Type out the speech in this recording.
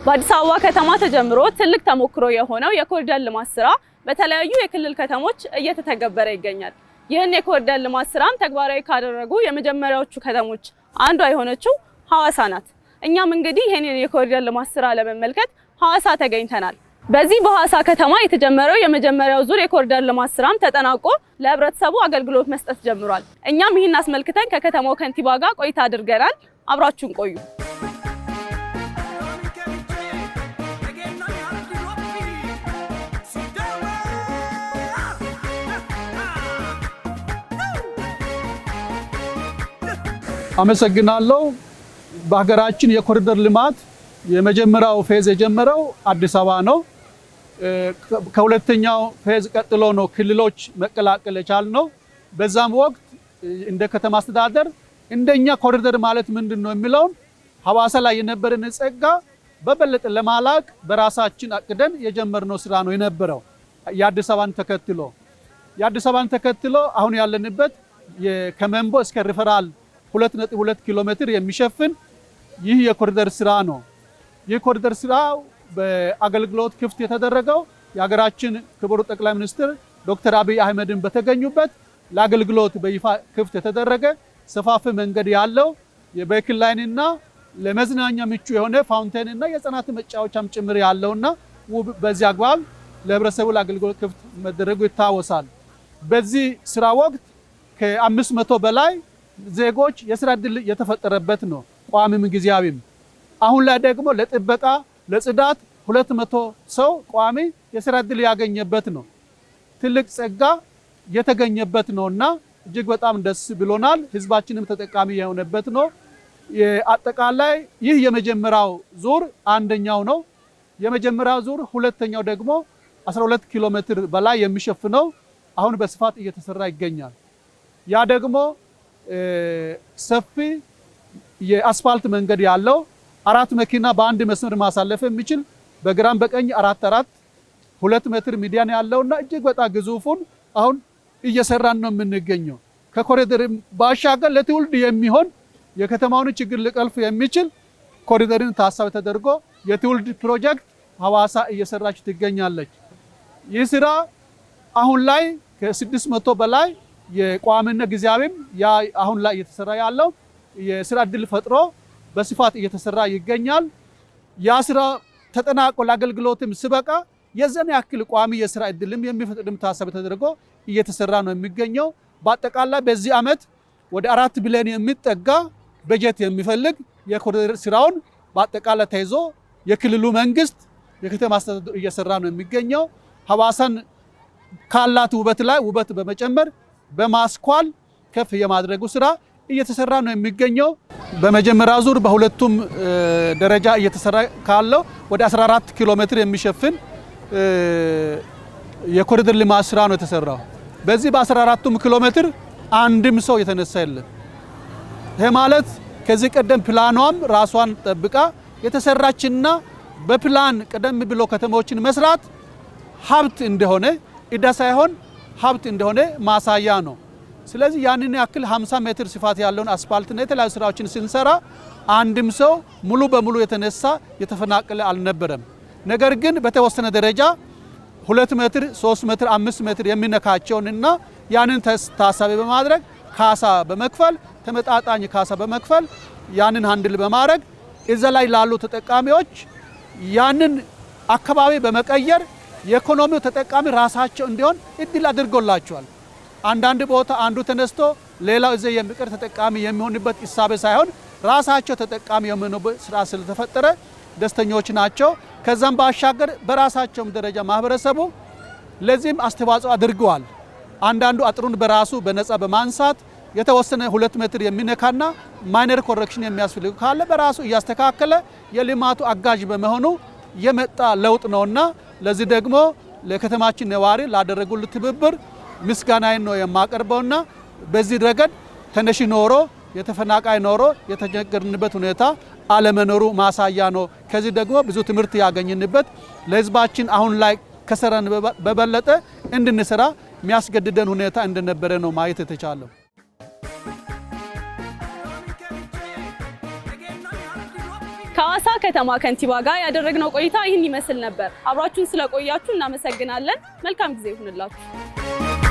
በአዲስ አበባ ከተማ ተጀምሮ ትልቅ ተሞክሮ የሆነው የኮሪደር ልማት ስራ በተለያዩ የክልል ከተሞች እየተተገበረ ይገኛል። ይህን የኮሪደር ልማት ስራን ተግባራዊ ካደረጉ የመጀመሪያዎቹ ከተሞች አንዷ የሆነችው ሐዋሳ ናት። እኛም እንግዲህ ይህንን የኮሪደር ልማት ስራ ለመመልከት ሐዋሳ ተገኝተናል። በዚህ በሐዋሳ ከተማ የተጀመረው የመጀመሪያው ዙር የኮሪደር ልማት ስራም ተጠናቆ ለህብረተሰቡ አገልግሎት መስጠት ጀምሯል። እኛም ይህን አስመልክተን ከከተማው ከንቲባ ጋር ቆይታ አድርገናል። አብራችሁን ቆዩ። አመሰግናለሁ። በሀገራችን የኮሪደር ልማት የመጀመሪያው ፌዝ የጀመረው አዲስ አበባ ነው። ከሁለተኛው ፌዝ ቀጥሎ ነው ክልሎች መቀላቀል የቻልነው። በዛም ወቅት እንደ ከተማ አስተዳደር እንደኛ ኮሪደር ማለት ምንድነው የሚለውን ሐዋሳ ላይ የነበረን ጸጋ በበለጠ ለማላቅ በራሳችን አቅደን የጀመርነው ስራ ነው የነበረው። የአዲስ አበባን ተከትሎ አሁን ያለንበት ከመንቦ እስከ ሪፈራል 2.2 ኪሎ ሜትር የሚሸፍን ይህ የኮሪደር ስራ ነው። ይህ ኮሪደር ስራ በአገልግሎት ክፍት የተደረገው የሀገራችን ክቡር ጠቅላይ ሚኒስትር ዶክተር አብይ አህመድን በተገኙበት ለአገልግሎት በይፋ ክፍት የተደረገ ሰፋፊ መንገድ ያለው የባይክል ላይንና ለመዝናኛ ምቹ የሆነ ፋውንቴንና የህፃናት መጫወቻም ጭምር ያለውና በዚህ አግባብ ለህብረተሰቡ ለአገልግሎት ክፍት መደረጉ ይታወሳል። በዚህ ስራ ወቅት ከ500 በላይ ዜጎች የስራ ዕድል የተፈጠረበት ነው፣ ቋሚም ጊዜያዊም። አሁን ላይ ደግሞ ለጥበቃ ለጽዳት 200 ሰው ቋሚ የስራ ዕድል ያገኘበት ነው። ትልቅ ጸጋ የተገኘበት ነውና እጅግ በጣም ደስ ብሎናል። ህዝባችንም ተጠቃሚ የሆነበት ነው። አጠቃላይ ይህ የመጀመሪያው ዙር አንደኛው ነው። የመጀመሪያው ዙር ሁለተኛው ደግሞ 12 ኪሎ ሜትር በላይ የሚሸፍነው አሁን በስፋት እየተሰራ ይገኛል። ያ ደግሞ ሰፊ የአስፋልት መንገድ ያለው 4 መኪና በአንድ መስመር ማሳለፍ የሚችል በግራም በቀኝ 2 ሜትር ሚዲያን ያለውና እጅግ በጣም ግዙፉን አሁን እየሰራን ነው የምንገኘው። ከኮሪደር ባሻገር ለትውልድ የሚሆን የከተማውን ችግር ሊቀርፍ የሚችል ኮሪደርን ታሳቢ ተደርጎ የትውልድ ፕሮጀክት ሐዋሳ እየሰራች ትገኛለች። ይህ ስራ አሁን ላይ ከ600 በላይ የቋሚና ጊዜያዊም ያ አሁን ላይ እየተሰራ ያለው የስራ ዕድል ፈጥሮ በስፋት እየተሰራ ይገኛል። ያ ስራ ተጠናቆ ለአገልግሎትም ስበቃ የዘን ያክል ቋሚ የስራ ዕድልም የሚፈጥርም ታሳቢ ተደርጎ እየተሰራ ነው የሚገኘው። በአጠቃላይ በዚህ ዓመት ወደ 4 ቢሊዮን የሚጠጋ በጀት የሚፈልግ የኮሪደር ስራውን በአጠቃላይ ተይዞ የክልሉ መንግስት የከተማ አስተዳደሩ እየሰራ ነው የሚገኘው። ሐዋሳን ካላት ውበት ላይ ውበት በመጨመር በማስኳል ከፍ የማድረጉ ስራ እየተሰራ ነው የሚገኘው። በመጀመሪያ ዙር በሁለቱም ደረጃ እየተሰራ ካለው ወደ 14 ኪሎ ሜትር የሚሸፍን የኮሪደር ልማት ስራ ነው የተሰራው። በዚህ በ14ቱም ኪሎ ሜትር አንድም ሰው የተነሳ የለም። ይሄ ማለት ከዚህ ቀደም ፕላኗም ራሷን ጠብቃ የተሰራችና በፕላን ቀደም ብሎ ከተሞችን መስራት ሀብት እንደሆነ እዳ ሳይሆን ሀብት እንደሆነ ማሳያ ነው። ስለዚህ ያንን ያክል 50 ሜትር ስፋት ያለውን አስፋልትና የተለያዩ ስራዎችን ስንሰራ አንድም ሰው ሙሉ በሙሉ የተነሳ የተፈናቀለ አልነበረም። ነገር ግን በተወሰነ ደረጃ 2 ሜትር 3 ሜትር 5 ሜትር የሚነካቸውንና ያንን ታሳቢ በማድረግ ካሳ በመክፈል ተመጣጣኝ ካሳ በመክፈል ያንን ሃንድል በማድረግ እዛ ላይ ላሉ ተጠቃሚዎች ያንን አካባቢ በመቀየር የኢኮኖሚው ተጠቃሚ ራሳቸው እንዲሆን እድል አድርጎላቸዋል። አንዳንድ ቦታ አንዱ ተነስቶ ሌላው እዚህ የሚቀር ተጠቃሚ የሚሆንበት ሂሳብ ሳይሆን ራሳቸው ተጠቃሚ የሚሆኑበት ስራ ስለተፈጠረ ደስተኞች ናቸው። ከዛም ባሻገር በራሳቸውም ደረጃ ማህበረሰቡ ለዚህም አስተዋጽኦ አድርገዋል። አንዳንዱ አጥሩን በራሱ በነፃ በማንሳት የተወሰነ 2 ሜትር የሚነካና ማይነር ኮሬክሽን የሚያስፈልግ ካለ በራሱ እያስተካከለ የልማቱ አጋዥ በመሆኑ የመጣ ለውጥ ነውና ለዚህ ደግሞ ለከተማችን ነዋሪ ላደረጉልን ትብብር ምስጋናዬን ነው የማቀርበውና በዚህ ረገድ ተነሽ ኖሮ የተፈናቃይ ኖሮ የተቸገርንበት ሁኔታ አለመኖሩ ማሳያ ነው። ከዚህ ደግሞ ብዙ ትምህርት ያገኘንበት ለህዝባችን አሁን ላይ ከሰራን በበለጠ እንድንሰራ የሚያስገድደን ሁኔታ እንደነበረ ነው ማየት የተቻለው። ከሐዋሳ ከተማ ከንቲባ ጋር ያደረግነው ቆይታ ይህን ይመስል ነበር። አብራችሁን ስለቆያችሁ እናመሰግናለን። መልካም ጊዜ ይሁንላችሁ።